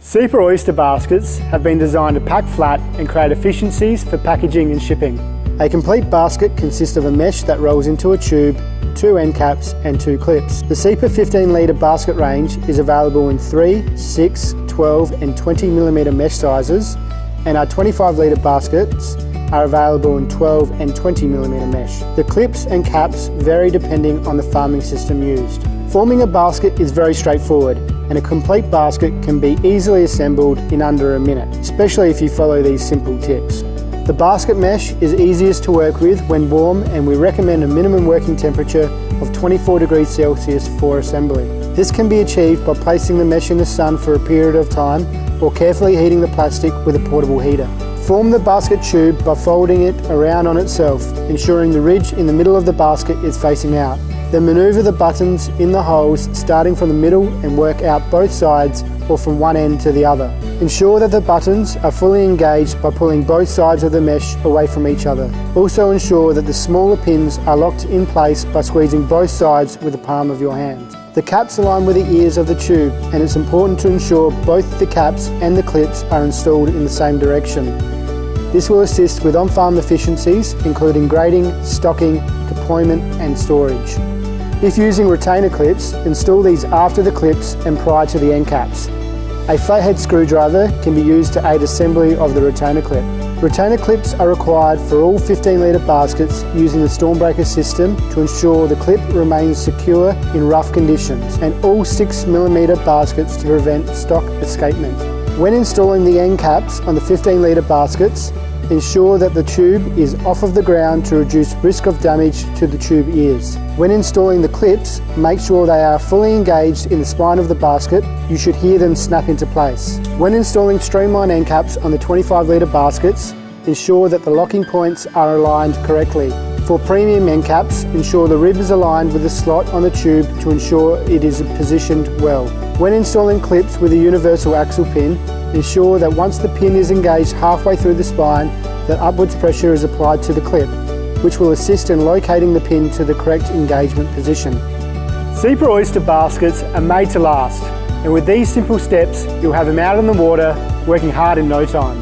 Seapa Oyster baskets have been designed to pack flat and create efficiencies for packaging and shipping. A complete basket consists of a mesh that rolls into a tube, 2 end caps and 2 clips. The Seapa 15 litre basket range is available in 3, 6, 12 and 20mm mesh sizes, and our 25 litre baskets are available in 12 and 20mm mesh. The clips and caps vary depending on the farming system used. Forming a basket is very straightforward, and a complete basket can be easily assembled in under a minute, especially if you follow these simple tips. The basket mesh is easiest to work with when warm, and we recommend a minimum working temperature of 24 degrees Celsius for assembly. This can be achieved by placing the mesh in the sun for a period of time or carefully heating the plastic with a portable heater. Form the basket tube by folding it around on itself, ensuring the ridge in the middle of the basket is facing out. Then manoeuvre the buttons in the holes starting from the middle and work out both sides or from one end to the other. Ensure that the buttons are fully engaged by pulling both sides of the mesh away from each other. Also ensure that the smaller pins are locked in place by squeezing both sides with the palm of your hand. The caps align with the ears of the tube, and it's important to ensure both the caps and the clips are installed in the same direction. This will assist with on-farm efficiencies, including grading, stocking, deployment and storage. If using retainer clips, install these after the clips and prior to the end caps. A flathead screwdriver can be used to aid assembly of the retainer clip. Retainer clips are required for all 15 litre baskets using the Stormbreaker system to ensure the clip remains secure in rough conditions, and all 6mm baskets to prevent stock escapement. When installing the end caps on the 15 litre baskets, ensure that the tube is off of the ground to reduce risk of damage to the tube ears. When installing the clips, make sure they are fully engaged in the spine of the basket. You should hear them snap into place. When installing streamline end caps on the 25 litre baskets, ensure that the locking points are aligned correctly. For premium end caps, ensure the rib is aligned with the slot on the tube to ensure it is positioned well. When installing clips with a universal axle pin, ensure that once the pin is engaged halfway through the spine, that upwards pressure is applied to the clip, which will assist in locating the pin to the correct engagement position. Seapa Oyster baskets are made to last, and with these simple steps, you'll have them out in the water, working hard in no time.